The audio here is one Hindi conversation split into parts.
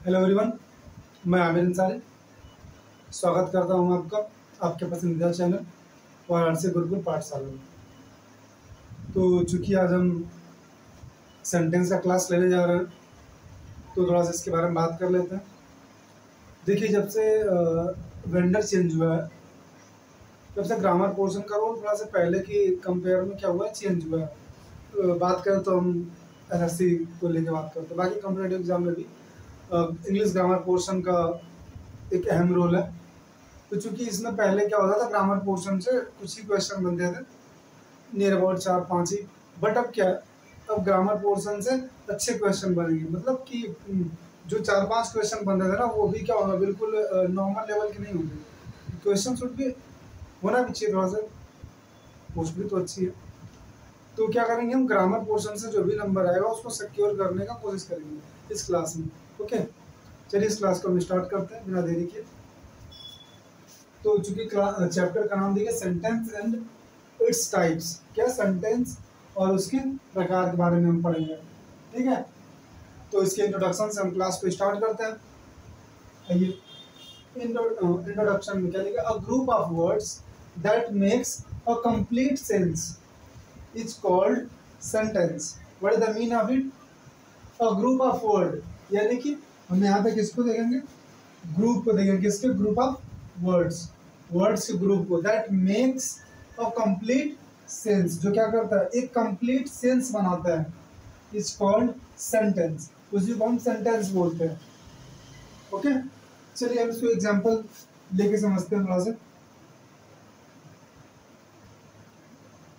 हेलो एवरीवन, मैं आमिर अंसारी स्वागत करता हूं आपका आपके पसंदीदा चैनल वाराणसी गुरुकुल पाठशाला में। तो चूंकि आज हम सेंटेंस का क्लास लेने जा रहे हैं तो थोड़ा सा इसके बारे में बात कर लेते हैं। देखिए, जब से वेंडर चेंज हुआ है, जब से ग्रामर पोर्शन का रोल थोड़ा सा पहले की कंपेयर में क्या हुआ है, चेंज हुआ है। बात करें तो हम एसएससी को लेकर बात करते हैं, बाकी कॉम्पिटेटिव एग्जाम में भी इंग्लिश ग्रामर पोर्शन का एक अहम रोल है। तो चूंकि इसमें पहले क्या होता था, ग्रामर पोर्शन से कुछ ही क्वेश्चन बनते थे, नियर अबाउट 4-5 ही। बट अब क्या है, अब ग्रामर पोर्शन से अच्छे क्वेश्चन बनेंगे, मतलब कि जो 4-5 क्वेश्चन बन रहे थे ना, वो भी क्या होगा, बिल्कुल नॉर्मल लेवल के नहीं होंगे। क्वेश्चन शुड भी होना भी चाहिए, थोड़ा सा पोस्ट भी तो अच्छी है। तो क्या करेंगे, हम ग्रामर पोर्शन से जो भी नंबर आएगा उसको सिक्योर करने का कोशिश करेंगे इस क्लास में। ओके, चलिए इस क्लास को हम स्टार्ट करते हैं बिना देरी के। तो चूंकि चैप्टर का नाम देखिए सेंटेंस एंड इट्स टाइप्स, क्या सेंटेंस और उसके प्रकार के बारे में हम पढ़ेंगे, ठीक है। तो इसके इंट्रोडक्शन से हम क्लास को स्टार्ट करते हैं। आइए, इंट्रोडक्शन में क्या लिखा, a group of words that makes a complete sense is called sentence. What is the mean of it? A group of word, यानी कि हम यहाँ पे किसको देखेंगे, ग्रुप को देखेंगे, किसके, ग्रुप ऑफ वर्ड्स, वर्ड्स के ग्रुप को, that makes a complete sense, जो क्या करता है, एक कंप्लीट सेंस बनाता है, इज कॉल्ड सेंटेंस, उसी को हम सेंटेंस बोलते हैं। ओके, चलिए हम इसको एग्जांपल लेके समझते हैं थोड़ा सा।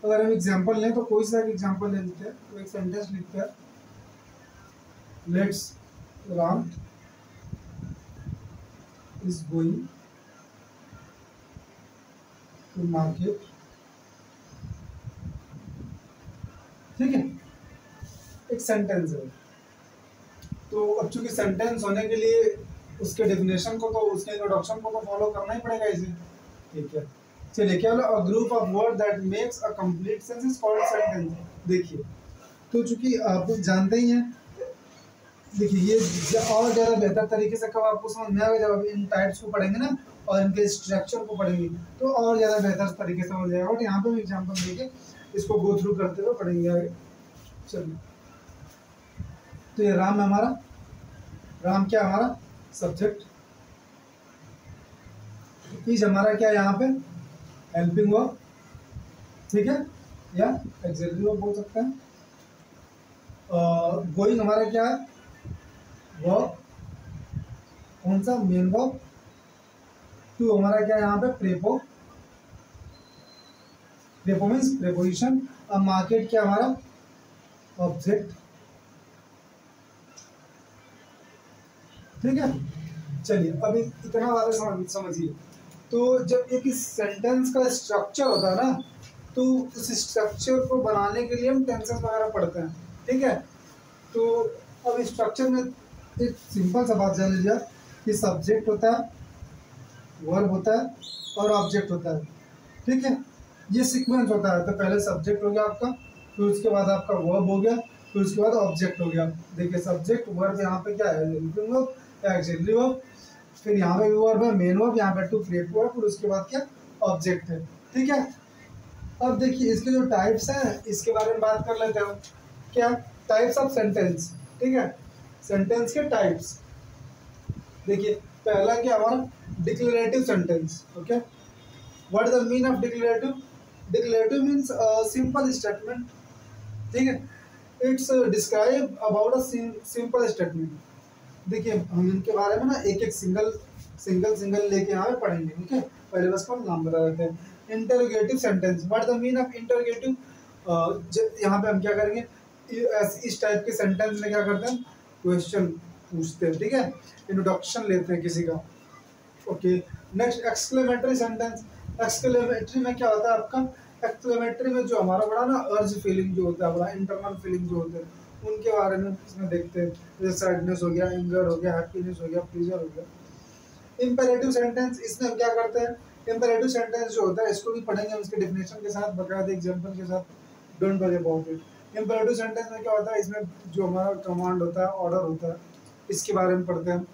अगर हम एग्जांपल लें तो कोई सा एग्जांपल ले लेते हैं। तो एक सेंटेंस लिखते हैं, let's Ram is going to market, ठीक है, एक सेंटेंस है। तो अब चूंकि सेंटेंस होने के लिए उसके डेफिनेशन को, तो उसके इंट्रोडक्शन को तो फॉलो करना ही पड़ेगा इसे, ठीक है। चलिए, क्या बोला, a group of word that makes a complete sense is called sentence. देखिए, तो चूंकि आप जानते ही हैं, देखिए ये और ज़्यादा बेहतर तरीके से कब आपको समझ में आएगा, जब आप इन टाइप्स को पढ़ेंगे ना और इनके स्ट्रक्चर को पढ़ेंगे, तो और ज़्यादा बेहतर तरीके से समझ जाएगा। बट यहाँ पे भी एग्जाम्पल देके इसको गो थ्रू करते हुए पढ़ेंगे आगे। चलिए, तो ये राम है हमारा, राम क्या हमारा सब्जेक्ट, इज हमारा क्या यहाँ पे हेल्पिंग वर्ब, ठीक है, या एक्सिलरी वर्ब बोल सकते हैं। गोइंग हमारा क्या है, वर्ब, कौन सा, मेन वर्ब। टू हमारा क्या है यहाँ पे, प्रेपो, प्रेपो मीन्स प्रेपोजिशन। अब मार्केट क्या हमारा ऑब्जेक्ट, ठीक है। चलिए, अभी इतना ज़्यादा समझिए। तो जब एक इस सेंटेंस का स्ट्रक्चर होता है ना, तो उस स्ट्रक्चर को बनाने के लिए हम टेंसेस वगैरह पढ़ते हैं, ठीक है। तो अब स्ट्रक्चर में एक सिंपल सा बात जान लीजिए कि सब्जेक्ट होता है, वर्ब होता है और ऑब्जेक्ट होता है, ठीक है। ये सीक्वेंस होता है। तो पहले सब्जेक्ट हो गया आपका, फिर उसके बाद आपका वर्ब हो गया, फिर उसके बाद ऑब्जेक्ट हो गया। देखिए, सब्जेक्ट वर्ब यहाँ पे क्या है, हेल्पिंग वर्ब या एक्सिलरी वर्ब, फिर यहाँ पे वर्ब है मेन वर्ब, यहाँ पे टू प्रेपो है, फिर उसके बाद क्या ऑब्जेक्ट है, ठीक है। अब देखिए, इसके जो टाइप्स हैं इसके बारे में बात कर लेते हैं। क्या टाइप्स ऑफ सेंटेंस, ठीक है, सेंटेंस के टाइप्स। देखिए, पहला क्या हमारा declarative sentence. Okay, what is the mean of declarative? Declarative means simple statement, ठीक है। It's describe about a simple statement. देखिए, हम इनके बारे में ना एक एक सिंगल लेके यहाँ पे पढ़ेंगे, ठीक है। पहले बस हम नाम बता देते हैं। Interrogative sentence, what is the mean of interrogative? यहाँ पे हम क्या करेंगे, इस टाइप के सेंटेंस में क्या करते हैं, क्वेश्चन पूछते हैं, ठीक है, इंट्रोडक्शन लेते हैं किसी का। Okay, next exclamatory sentence. Exclamatory में क्या होता है आपका, एक्सक्लेमेटरी में जो हमारा बड़ा ना अर्ज फीलिंग जो होता है, बड़ा इंटरनल फीलिंग जो होते हैं, उनके बारे में इसमें देखते हैं। जैसे सैडनेस हो गया, एंगर हो गया, हैप्पीनेस हो गया, प्लेजर हो गया। इंपेरेटिव सेंटेंस, इसमें हम क्या करते हैं, इंपेरेटिव सेंटेंस जो होता है इसको भी पढ़ेंगे हम इसके डेफिनेशन के साथ, बकायदे एग्जांपल के साथ, don't worry about it. Imperative sentence में क्या होता है, इसमें जो हमारा कमांड होता है, ऑर्डर होता है, इसके बारे में पढ़ते हैं।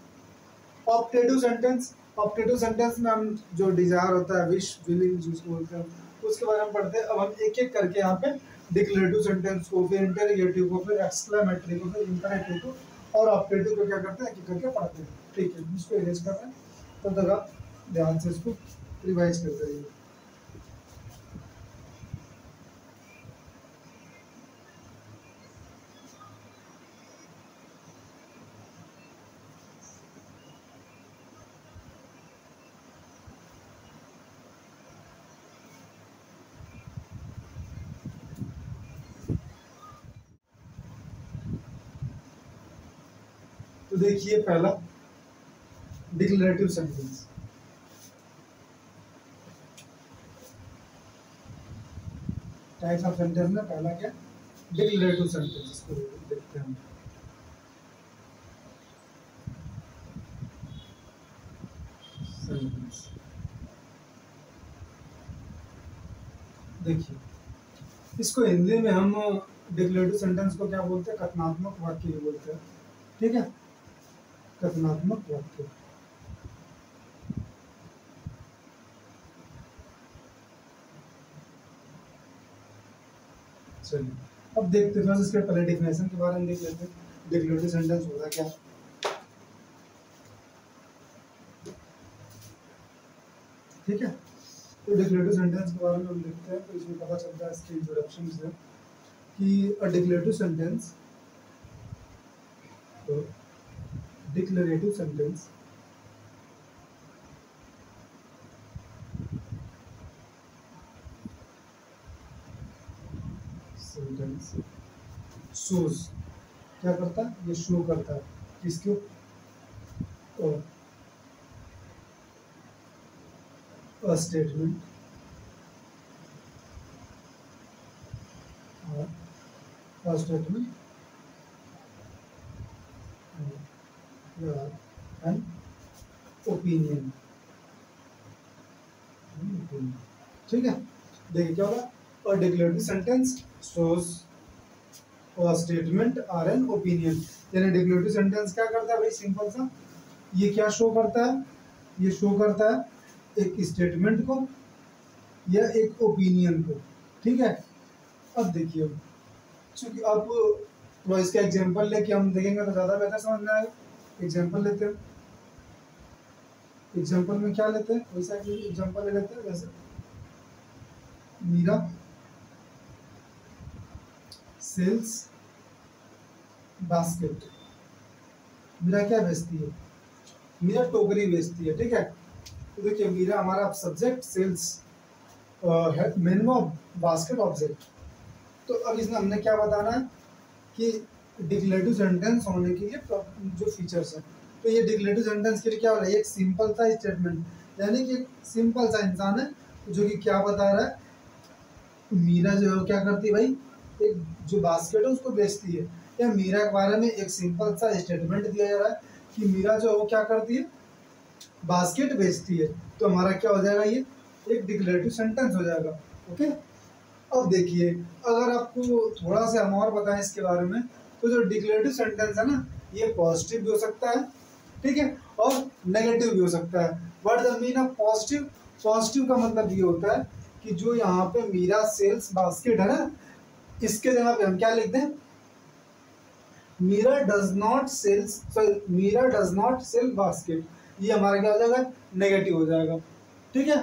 ऑप्टेटिव सेंटेंस, ऑप्टेटिव सेंटेंस में हम जो डिजायर होता है, विश, विलिंग जिसको बोलते हैं, उसके बारे में पढ़ते हैं। अब हम एक एक करके यहाँ पे डिक्लेरेटिव सेंटेंस को, फिर इंटरोगेटिव को, फिर एक्सक्लेमेटरी को, फिर इंपेरेटिव को और ऑप्टेटिव को क्या करते हैं, एक एक करके पढ़ते हैं। ठीक है, इसको इरेज कर रहे हैं, तब तक आप ध्यान से इसको रिवाइज करते रहिए। तो देखिए पहला declarative sentence. Types of sentence में पहला क्या, डिक्लेरेटिव सेंटेंस, इसको देखते हैं। सेंटेंस देखिए, इसको हिंदी में हम डिक्लेरेटिव सेंटेंस को क्या बोलते हैं, कथनात्मक वाक्य बोलते हैं। ठीक है, कथनात्मक वाक्य। चलिए अब देखते हैं, इसके पहले डेफिनेशन के बारे में देख लेते हैं। डिक्लेरेटिव सेंटेंस होता क्या। ठीक है, तो डिक्लेरेटिव सेंटेंस के बारे में हम देखते हैं। तो इसमें पता चलता है इसके इंट्रोडक्शन से कि अ डिक्लेरेटिव सेंटेंस, तो डिक्लेरेटिव सेंटेंस शोज, क्या करता है, ये शो करता है किसको, a statement or a statement an opinion। ठीक है, देखिए क्या होगा, a declarative sentence shows a statement or an opinion। यानी डिक्लेरेटिव सेंटेंस क्या करता है भाई, सिंपल सा, ये क्या शो करता है, ये शो करता है एक स्टेटमेंट को या एक ओपिनियन को। ठीक है, अब देखिए, चूंकि अब तो इसका एग्जांपल लेके हम देखेंगे तो ज़्यादा बेहतर समझ में आएगा। एग्जांपल लेते हैं, एग्जांपल में क्या लेते हैं, वैसा एग्जांपल ले लेते हैं। जैसे मीरा सेल्स बास्केट, मीरा क्या बेचती है, मीरा टोकरी बेचती है। ठीक है, तो देखिए मीरा हमारा subject, sells main of basket object. तो अब इसमें हमने क्या बताना है कि डिक्लेरेटिव सेंटेंस होने के लिए जो फीचर्स हैं। तो ये डिक्लेरेटिव सेंटेंस के लिए क्या हो रहा है, एक सिंपल सा स्टेटमेंट, यानी कि सिंपल सा इंसान है जो कि क्या बता रहा है, मीरा जो है क्या करती है भाई, एक जो बास्केट है उसको बेचती है। या मीरा के बारे में एक सिंपल सा स्टेटमेंट दिया जा रहा है कि मीरा जो है वो क्या करती है, बास्केट बेचती है। तो हमारा क्या हो जाएगा, ये एक डिक्लेरेटिव सेंटेंस हो जाएगा। ओके, अब देखिए अगर आपको थोड़ा सा हम और बताएं इसके बारे में, तो जो डिक्लेरेटिव सेंटेंस है ना, ये पॉजिटिव भी हो सकता है, ठीक है, और नेगेटिव भी हो सकता है। What the mean of positive, positive का मतलब ये होता है कि जो यहाँ पे मीरा सेल्स बास्केट है ना, इसके जगह पे हम क्या लिख दें, Meera does not sells, Meera does not sell basket. ये हमारा क्या हो जाएगा, नेगेटिव हो जाएगा। ठीक है,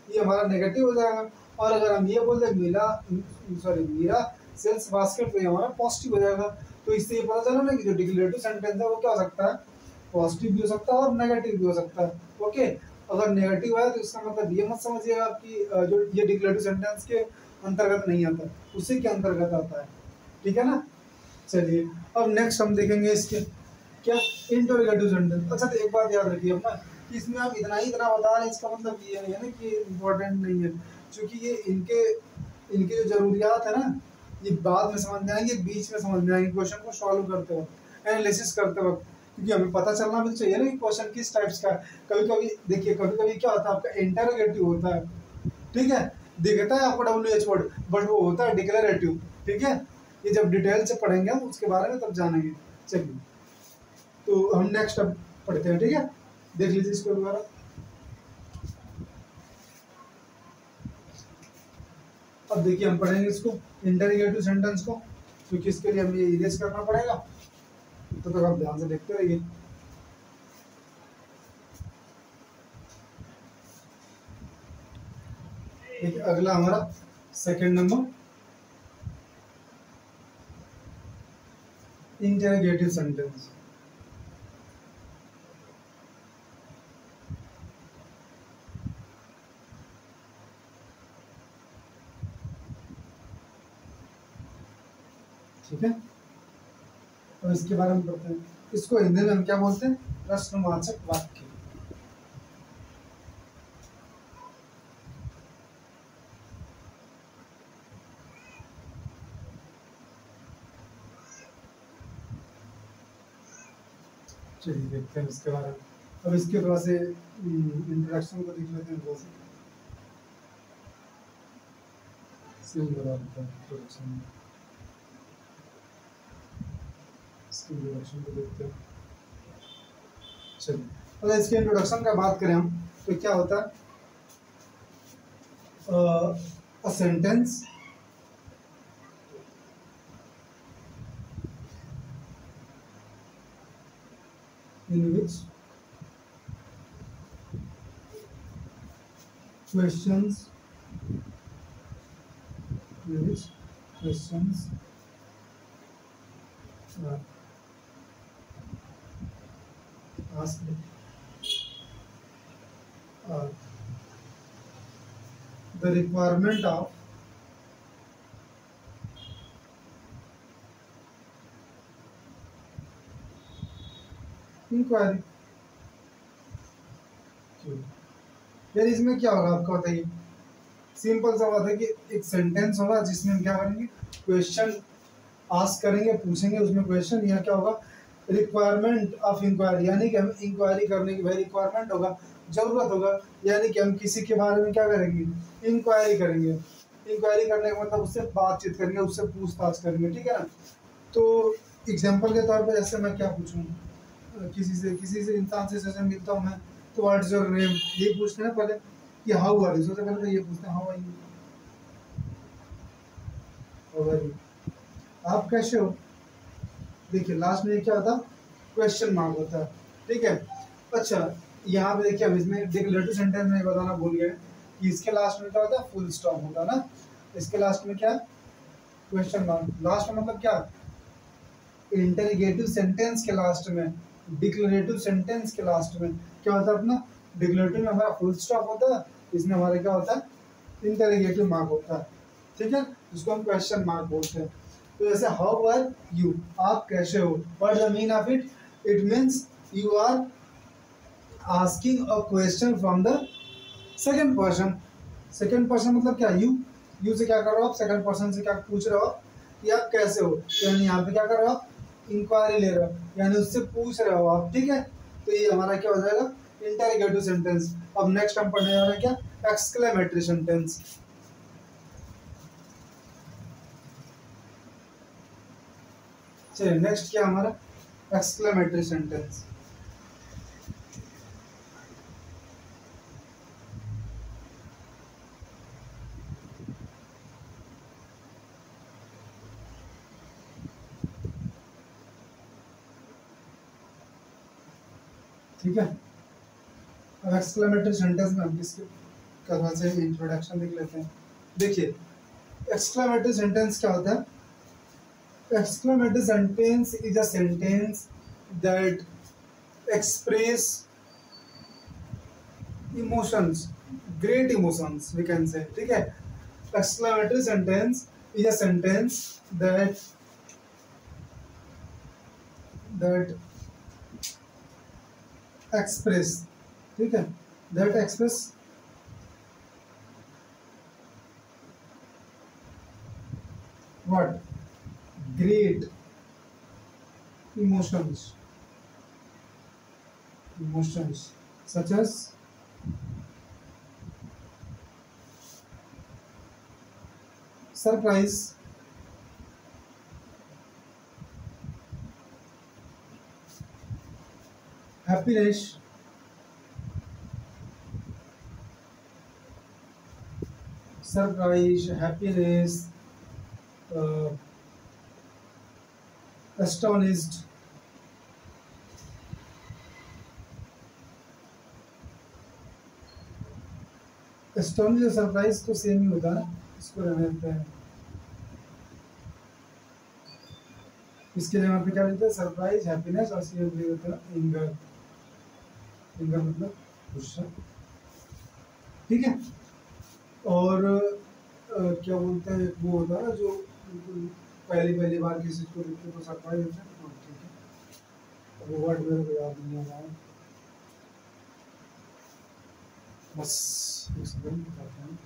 ये हमारा नेगेटिव हो जाएगा। और अगर हम ये बोल दें मीरा सेल्स बास्केट, तो ये हमारा पॉजिटिव हो जाएगा। तो इससे ये पता चला ना कि जो डिक्लेरेटिव सेंटेंस है वो क्या हो सकता है, पॉजिटिव भी हो सकता है और नेगेटिव भी हो सकता है। ओके, अगर नेगेटिव है तो इसका मतलब ये मत समझिएगा कि जो ये डिक्लेरेटिव सेंटेंस के अंतर्गत नहीं आता, उसी के अंतर्गत आता है। ठीक है ना, चलिए अब नेक्स्ट हम देखेंगे इसके क्या, इंटरोगेटिव सेंटेंस। अच्छा, तो एक बात याद रखिए अपना, कि इसमें आप इतना बता रहे हैं, इसका मतलब ये नहीं है ना कि इम्पोर्टेंट नहीं है, क्योंकि ये इनके जो जरूरियात है ना, ये बाद में समझ में आएंगे, बीच में समझ में आएंगे, क्वेश्चन को सॉल्व करते वक्त, एनालिसिस करते वक्त। क्योंकि हमें पता चलना भी चाहिए ना कि क्वेश्चन किस टाइप्स का है। कभी कभी देखिए, कभी कभी क्या होता है, आपका इंटरोगेटिव होता है, ठीक है, दिखता है आपको WH वर्ड, बट वो होता है डिक्लेरेटिव। ठीक है, ये जब डिटेल से पढ़ेंगे हम उसके बारे में तब जानेंगे। चलिए, तो हम नेक्स्ट अब पढ़ते हैं, ठीक है, देख लीजिए इसको दोबारा। अब देखिए हम पढ़ेंगे इसको इंटरोगेटिव सेंटेंस को, क्योंकि इसके लिए हमें ये इरेज करना पड़ेगा, तो आप ध्यान से देखते रहिए। देखिए अगला हमारा सेकंड नंबर इंटरोगेटिव सेंटेंस। ठीक है, तो इसके बारे में पढ़ते हैं। इसको हिंदी में हम क्या बोलते हैं? प्रश्नवाचक वाक्य। चलिए देखते हैं इसके बारे में। अब इसके थोड़ा से इंट्रोडक्शन को देख लेते हैं थोड़ा सा। इंट्रोडक्शन को देखते हैं। चलिए अगर इसके इंट्रोडक्शन का बात करें हम, तो क्या होता है? A sentence in which questions are asked the requirement of inquiry. यार इसमें क्या होगा आपको बताइए? सिंपल सा बात है कि एक सेंटेंस होगा जिसमें हम क्या करेंगे? क्वेश्चन आस्क करेंगे, पूछेंगे उसमें क्वेश्चन, या क्या होगा? रिक्वायरमेंट ऑफ इंक्वायरी, यानी कि हम इंक्वायरी करने की, भाई रिक्वायरमेंट होगा, जरूरत होगा, यानी कि हम किसी के बारे में क्या करेंगे? इंक्वायरी करेंगे। इंक्वायरी करने का मतलब उससे बातचीत करेंगे, उससे पूछताछ करेंगे, ठीक है ना? तो एग्जाम्पल के तौर पर जैसे मैं क्या पूछूँ किसी से इंसान से जैसे मिलता हूँ मैं, तो व्हाट इज योर नेम, ये पूछते हैं पहले कि हाउ आर यू, सबसे पहले तो ये पूछते हैं how are you, how are you, आप कैसे हो। देखिए लास्ट में क्या होता है? क्वेश्चन मार्क होता है, ठीक है। अच्छा यहाँ पे देखिए, अब इसमें डिक्लेरेटिव सेंटेंस में बताना भूल गए कि इसके लास्ट में क्या होता है? फुल स्टॉप होता है ना। इसके लास्ट में क्या? Question mark. लास्ट में मतलब क्या? इंटरोगेटिव सेंटेंस के लास्ट में, डिक्लेरेटिव सेंटेंस के लास्ट में क्या होता है? अपना डिक्लेरेटिव में हमारा फुल स्टॉप होता है, इसमें हमारा क्या होता है? इंटरोगेटिव मार्क होता है, ठीक है, जिसको हम क्वेश्चन मार्क बोलते हैं। तो जैसे हाउ आर यू, आप कैसे हो, what the mean of it? It means you are asking a question from the second person. Second person मतलब क्या? यू से क्या कर रहे हो आप? सेकंड पर्सन से क्या पूछ रहे हो आप कि आप कैसे हो, यानी यहाँ पे क्या कर रहे हो आप? इंक्वायरी ले रहे हो, यानी उससे पूछ रहे हो आप, ठीक है। तो ये हमारा क्या हो जाएगा? Interrogative sentence. अब नेक्स्ट हम पढ़ने जा रहे हैं क्या? Exclamatory sentence. चलिए नेक्स्ट क्या हमारा? Exclamatory sentence. ठीक है, अब एक्सक्लेमेटरी सेंटेंस में हम इसके तरह से इंट्रोडक्शन देख लेते हैं। देखिए एक्सक्लेमेटरी सेंटेंस क्या होता है? Exclamatory sentence is a sentence that express emotions, great emotions we can say, ठीक है। Exclamatory sentence is a sentence that express, ठीक है, that express what? Great emotions such as surprise, happiness, surprise, happiness, astonished, astonish और सरप्राइज तो सेम ही होता है, इसको रहने देते हैं। इसके लिए वहाँ पे क्या लिखते हैं, सरप्राइज, हैप्पीनेस, और इसके लिए होता है एंगर, एंगर मतलब गुस्सा, ठीक है। और क्या बोलते हैं, वो होता है ना जो पहली पहली बार किसी को देखते तो सरप्राइज होता है, हाँ ठीक है। वो वर्ड मेरे को याद नहीं आ रहा है, बस एक सेकंड बताते हैं।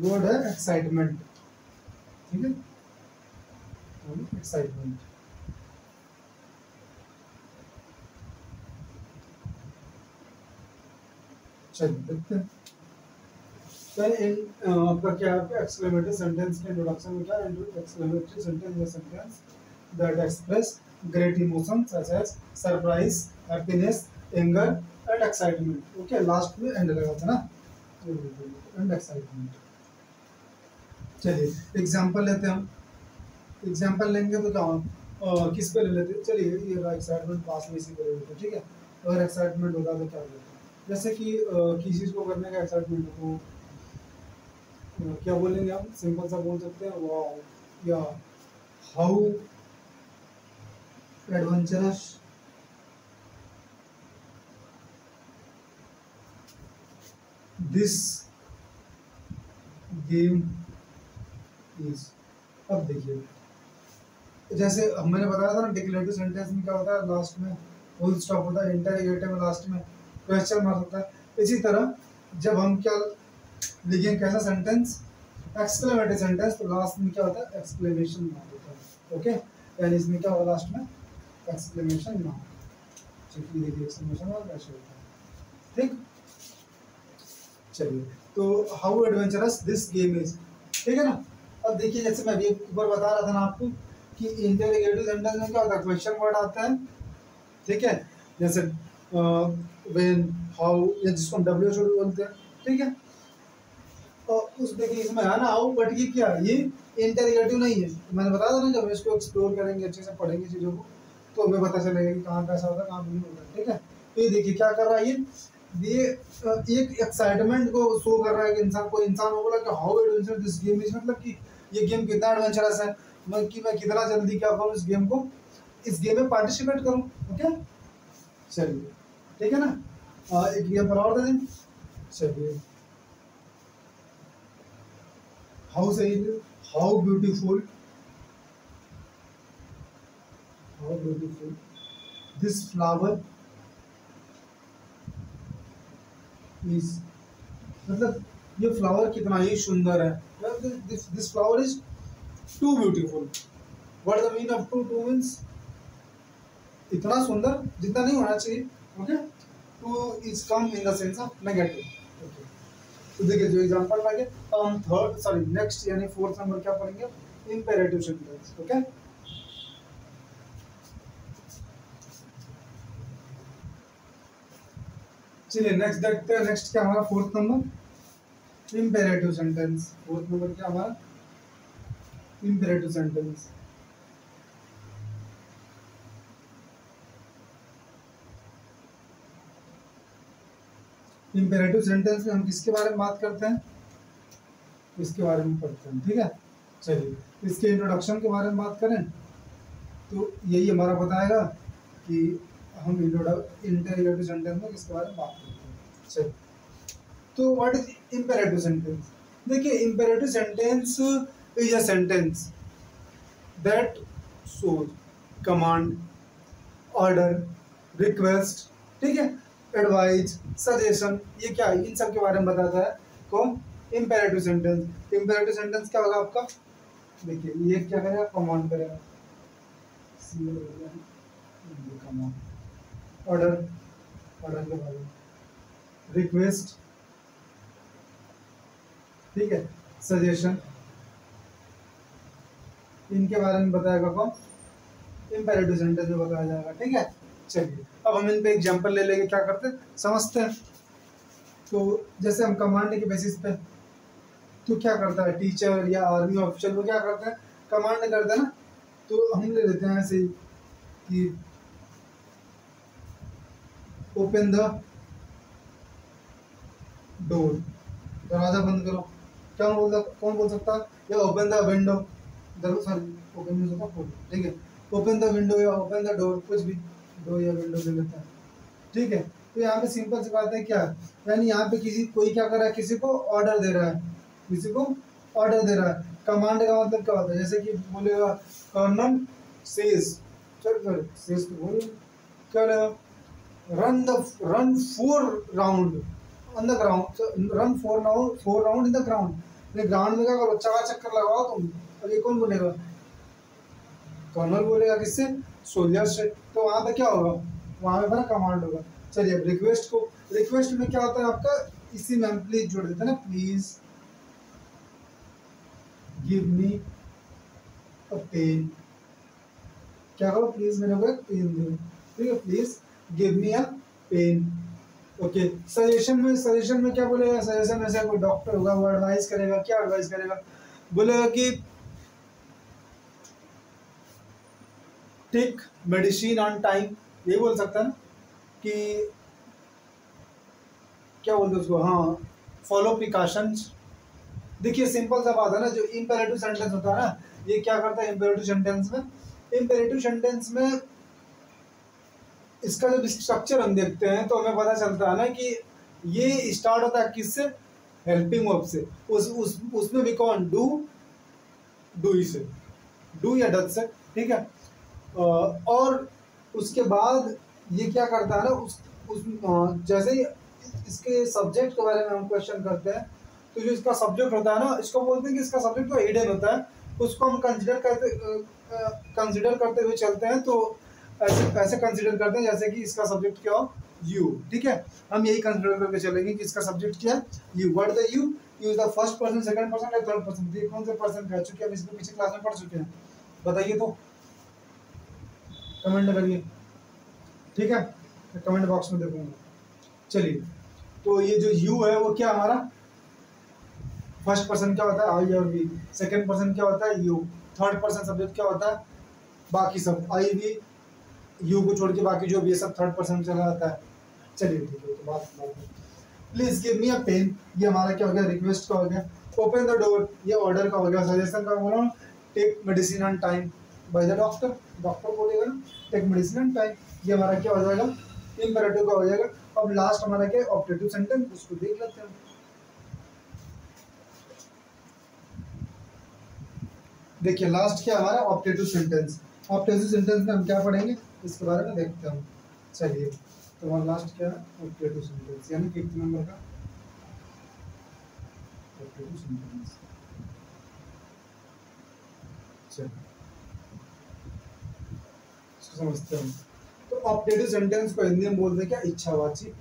वर्ड है एक्साइटमेंट, ठीक है, एक्साइटमेंट। चलिए देखते हैं। आपका क्या है, एक्सक्लेमेटरी सेंटेंस के इंट्रोडक्शन में क्या है, एक्सक्लेमेटरी सेंटेंस या sentence that express great emotion such as surprise, happiness, anger and excitement. Okay, last में एंड लगा था ना, एंड एक्साइटमेंट। चलिए एग्जांपल लेते हैं हम, एग्जांपल लेंगे तो क्या किस पे ले लेते हैं, चलिए ये एक्साइटमेंट पास में इसी पे ले लेते हैं, ठीक है। अगर एक्साइटमेंट होगा तो क्या होता है, जैसे कि किसी चीज़ को करने का एक्साइटमेंट हो तो क्या बोलेंगे हम, सिंपल सा बोल सकते हैं वाओ, या how adventurous this game is. अब देखिए, जैसे अब मैंने बताया था ना, डिक्लेरेटिव सेंटेंस में क्या होता है, लास्ट में फुल स्टॉप होता है, इंटरोगेटिव में लास्ट में क्वेश्चन मार्क होता है। इसी तरह जब हम क्या लिखें, कैसा सेंटेंस, एक्सक्लेमेटरी सेंटेंस, तो लास्ट में क्या होता है, एक्सक्लेमेशन मार्क होता है। ओके, यानी इसमें क्या होगा लास्ट में, एक्सक्लेमेशन मार्क, क्योंकि देखिए एक्सक्लेमेशन मार्क ऐसे होता है, ठीक। चलिए, तो how adventurous this game is, ठीक है ना। अब देखिए, जैसे मैं अभी एक बार बता रहा था ना आपको कि इंटरोगेटिव सेंटेंस में क्या होता है, क्वेश्चन वर्ड आता है, ठीक है, जैसे व्हेन, हाउ, या जिसको हम WHO भी बोलते हैं, ठीक है। और उस देखिए इसमें है ना हाउ, बट ये क्या है, ये इंटरोगेटिव नहीं है। मैंने बताया था ना, जब इसको एक्सप्लोर करेंगे, अच्छे से पढ़ेंगे चीज़ों को, तो हमें पता चलेगा कि कहाँ कैसा होता है, कहाँ नहीं होता है, ठीक है। तो ये देखिए क्या कर रहा है, ये एक एक्साइटमेंट को शो कर रहा है कि इंसान, कोई इंसान हो बोला कि how adventure this game is, मतलब कि ये गेम कितना एडवेंचरस है, मैं कितना जल्दी क्या करूँ इस गेम को, इस गेम में पार्टिसिपेट करूँ। ओके, चलिए ठीक है ना। एक एग्जाम्पल और दे दें, चलिए, हाउ सही, how beautiful, how beautiful this flower is, मतलब ये फ्लावर कितना ही सुंदर है, this flower is too beautiful. What the mean of too means इतना सुंदर जितना नहीं होना चाहिए। Okay, too is come in the sense of negative. Okay, तो देखिए जो एग्जांपल लगे, हम थर्ड सॉरी नेक्स्ट यानी फोर्थ नंबर क्या पढ़ेंगे, इंपेरेटिव सेंटेंस। ओके, चलिए नेक्स्ट देखते हैं, नेक्स्ट क्या हमारा fourth number, imperative sentence. Fourth number क्या हमारा, इंपेरेटिव सेंटेंस। इंपेरेटिव सेंटेंस में हम किसके बारे में बात करते हैं, इसके बारे में पढ़ते हैं, ठीक है। चलिए, इसके इंट्रोडक्शन के बारे में बात करें तो यही हमारा बताएगा कि हम इंपेरेटिव सेंटेंस में किसके बारे में बात करते हैं। चलिए, तो व्हाट इज इंपेरेटिव सेंटेंस, देखिए imperative sentence is a sentence that shows command, order, request, ठीक है, एडवाइस, सजेशन, ये क्या है, इन सब के बारे में बताता है कौन, इंपेरेटिव सेंटेंस। इंपेरेटिव सेंटेंस क्या होगा आपका, देखिए ये क्या करेगा, कमांड करेगा, कमांड, ऑर्डर, ऑर्डर के बारे में, रिक्वेस्ट, ठीक है, सजेशन, इनके बारे में बताएगा कौन, इम्पेरेटिव सेंटेंस में बताया जाएगा। ठीक है, चलिए अब हम इन पे एग्जांपल ले लेंगे, क्या करते हैं समझते हैं। तो जैसे हम कमांड के बेसिस पे, तो क्या करता है टीचर या आर्मी ऑफिसर, वो क्या करते हैं कमांड करते हैं ना, तो हम ले लेते हैं ऐसे कि ओपन द डोर, दरवाजा बंद करो, क्या कौन बोल सकता है, या open the window, sorry open नहीं होता खोल, ठीक है, ओपन द विंडो या ओपन द डोर, कुछ भी डोर या विंडो ले लेता है। ठीक है, तो यहाँ पे सिंपल सी बात है क्या, यानी यहाँ पे कोई क्या कर रहा है, किसी को ऑर्डर दे रहा है, किसी को ऑर्डर दे रहा है। कमांड का मतलब क्या होता है, जैसे कि बोलेगा कर्नल सेज, चल सेज तो बोल क्या, run 4 round on the ground, so run 4 round in the ground, ये ग्राउंड में क्या करो, 4 चक्कर लगाओ तुम। अब ये कौन बोलेगा, कर्नल बोलेगा किससे, सोल्जर से। तो वहाँ पे क्या होगा, वहाँ पे ना कमांड होगा। चलिए अब रिक्वेस्ट को, रिक्वेस्ट में क्या होता है आपका, इसी में हम प्लीज जोड़ देते हैं ना, please give me a pen, क्या करो प्लीज मेरे को एक पेन दो, ठीक है, please give me a pen. Okay, suggestion में क्या बोलेगा, सजेशन में से कोई डॉक्टर होगा, वो एडवाइस करेगा, क्या एडवाइस करेगा, बोलेगा कि टेक मेडिसिन ऑन टाइम, ये बोल सकता है ना कि क्या बोलते उसको, हाँ फॉलो प्रिकॉशंस। देखिए सिंपल सा बात है ना, जो इम्पेरेटिव सेंटेंस होता है ना, ये क्या करता है इम्पेरेटिव सेंटेंस में, इम्पेरेटिव सेंटेंस में इसका जब स्ट्रक्चर हम देखते हैं तो हमें पता चलता है ना कि ये स्टार्ट होता है किससे, हेल्पिंग वर्ब से, उसमें भी कौन, डू से, डू या डच से, ठीक है। और उसके बाद ये क्या करता है ना, जैसे ही इसके सब्जेक्ट के बारे में हम क्वेश्चन करते हैं, तो जो इसका सब्जेक्ट होता है ना, इसको बोलते हैं कि इसका सब्जेक्ट तो हिडन होता है, उसको हम कंसिडर करते हुए चलते हैं। तो ऐसे कंसिडर करते हैं जैसे कि इसका सब्जेक्ट क्या हो, यू, ठीक है, हम यही कंसिडर करके चलेंगे कि इसका सब्जेक्ट क्या है, you. What the you, use the first person, second person या थर्ड पर्सन, ये कौन से पर्सन कह चुके हैं, हम इसको पिछले क्लास में पढ़ चुके हैं, बताइए तो कमेंट करिए, ठीक है, कमेंट बॉक्स में देखूंगा। चलिए, तो ये जो यू है वो क्या हमारा फर्स्ट पर्सन क्या होता है, आई और वी, सेकंड पर्सन क्या होता है, यू, थर्ड पर्सन सब्जेक्ट क्या होता है, बाकी सब आई वी, यू को छोड़ के बाकी जो भी है सब थर्ड पर्सन में चला जाता है। चलिए ठीक है, तो बात please give me a pen, ये हमारा क्या हो गया, रिक्वेस्ट का हो गया। ओपन द डोर, ये ऑर्डर का हो गया। सजेशन का बोला, take medicine on time by the doctor, doctor बोलेगा ना टेक मेडिसिन ऑन टाइम, ये हमारा क्या हो जाएगा, इम्पेरेटिव का हो जाएगा। अब लास्ट हमारा क्या है, ऑब्जेक्टिव सेंटेंस, उसको देख लेते हैं। देखिए लास्ट क्या हमारा, ऑब्जेक्टिव सेंटेंस। ऑब्जेक्टिव सेंटेंस में हम क्या पढ़ेंगे, इसके बारे में देखते हैं। चलिए, तो हमारा लास्ट क्या है, ऑब्जेक्टिव सेंटेंस, यानी कितने नंबर का ऑब्जेक्टिव सेंटेंस। चलिए इसको समझते हैं। तो ऑब्जेक्टिव सेंटेंस को हिंदी में बोलते हैं क्या, इच्छावाची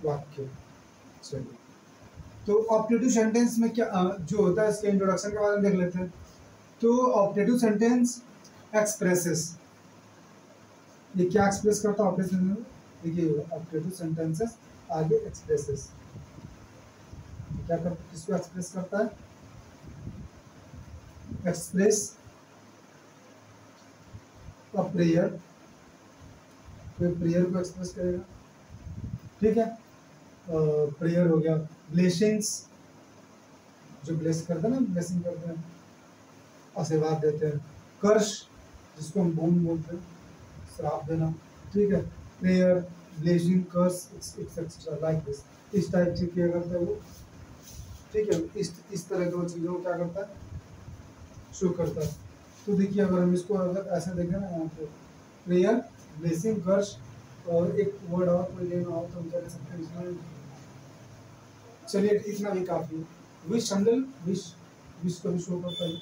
वाक्य। चलिए, तो ऑब्जेक्टिव सेंटेंस में क्या जो होता है, इसके इंट्रोडक्शन के बारे में देख लेते हैं। तो ऑब्जेक्टिव सेंटेंस एक्सप्रेसेस, ये क्या एक्सप्रेस करता है ऑब्जेक्टिव सेंटेंस, देखिए ऑब्जेक्टिव सेंटेंसेस आगे एक्सप्रेसेस क्या करता है, किसको एक्सप्रेस करता है, एक्सप्रेस अ प्रेयर, कोई प्रेयर को एक्सप्रेस करेगा, ठीक है। प्रेयर हो गया, ब्लेसिंग्स, जो ब्लेस करते हैं ना, ब्लेसिंग करते हैं, आशीर्वाद देते हैं। कर्ष, जिसको हम बोन बोलते हैं, श्राप देना, ठीक है। Prayer, blessing, curse, etcetera like this, इस टाइप से क्या करता है वो, ठीक है, इस तरह की वो चीज़ों को क्या करता है, शो करता है। तो देखिए अगर हम इसको अगर ऐसे देखें ना, यहाँ पे प्रेयर, ब्लेसिंग, कर्स, और एक वर्ड और कोई लेना हो तो हम क्या कर सकते हैं इसमें, चलिए इतना भी काफी है। विश, हमने विश, विश को भी शो करता है,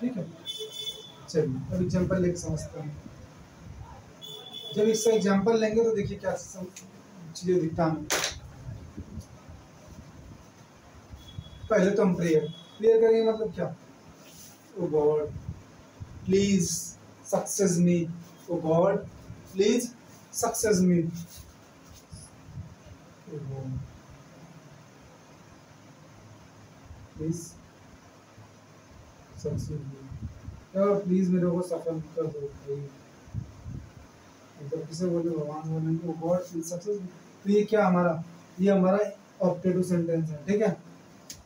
ठीक है। चलिए अब एग्जाम्पल लेके समझते हैं। जब इससे एग्जाम्पल लेंगे तो देखिए क्या चीजें दिखता है। पहले तो हम प्रेयर, प्रेयर करेंगे मतलब क्या, O God please success me, O God please success me, please success me, please मेरे को सफल कर दो भाई। मतलब किसे बोले, भगवान बोले ओ गॉड प्लीज सक्सेस मी। तो ये क्या हमारा, ये हमारा ऑप्टेटिव सेंटेंस है, ठीक है।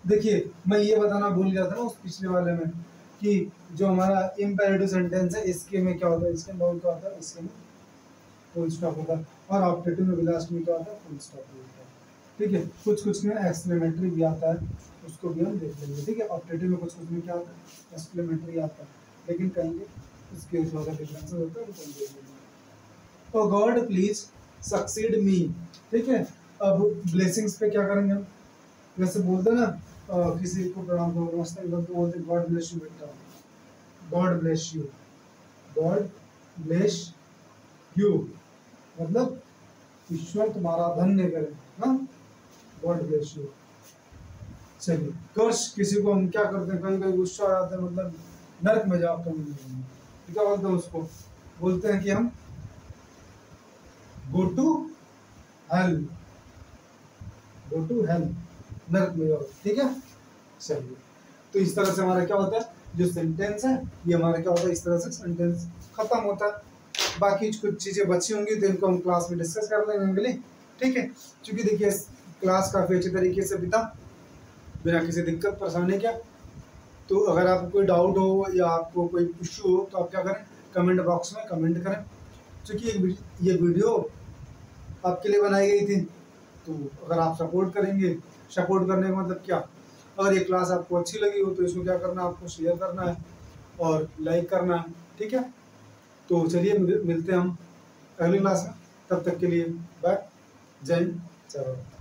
देखिए मैं ये बताना भूल गया था ना उस पिछले वाले में कि जो हमारा इम्पेरेटिव सेंटेंस है इसके में क्या होता है, इसके में क्या होता है, इसके में फुल स्टॉप होता है, और ऑप्टेटिव में लास्ट में क्या होता है, फुल स्टॉप होता है, ठीक है। कुछ कुछ में एक्सक्लेमेटरी भी आता है, उसको भी हम देख लेंगे, ठीक है। ऑप्टेटिव में कुछ कुछ में क्या आता है, एक्सक्लेमेटरी आता है, लेकिन कहेंगे उसके थोड़ा डिफरेंस होता है, वो कहीं देख लेंगे। ओ गॉड प्लीज सक्सीड मी, ठीक है। अब ब्लेसिंग्स पे क्या करेंगे हम, जैसे बोलते ना किसी को प्रणाम करो नमस्ते तो बोलते गॉड ब्लेस यू बेटा, God bless you, God bless you मतलब ईश्वर तुम्हारा धन्य करे, हाँ, गॉड ब्लेस यू। चलिए कर्स किसी को हम क्या करते हैं, कहीं कहीं गुस्सा आ जाता है, मतलब नर्क में जाओ कहीं नहीं, क्या बोलते हैं उसको, बोलते हैं कि हम go to hell, go to hell, नर्क में जाओ, ठीक है। चलिए तो इस तरह से हमारा क्या होता है, जो सेंटेंस है ये हमारा क्या होता है, इस तरह से सेंटेंस खत्म होता है। बाकी कुछ चीजें बची होंगी तो इनको हम क्लास में डिस्कस कर लेंगे, ठीक है। क्योंकि देखिए क्लास काफी अच्छे तरीके से बीता बिना किसी दिक्कत परेशानी के। तो अगर आपको कोई डाउट हो या आपको कोई इश्यू हो तो आप क्या करें, कमेंट बॉक्स में कमेंट करें। क्योंकि ये वीडियो आपके लिए बनाई गई थी, तो अगर आप सपोर्ट करेंगे, सपोर्ट करने का मतलब क्या, अगर ये क्लास आपको अच्छी लगी हो तो इसको क्या करना है, आपको शेयर करना है और लाइक करना है, ठीक है। तो चलिए मिलते हैं हम अगली क्लास में, तब तक के लिए बाय, जय हिंद, जय भारत।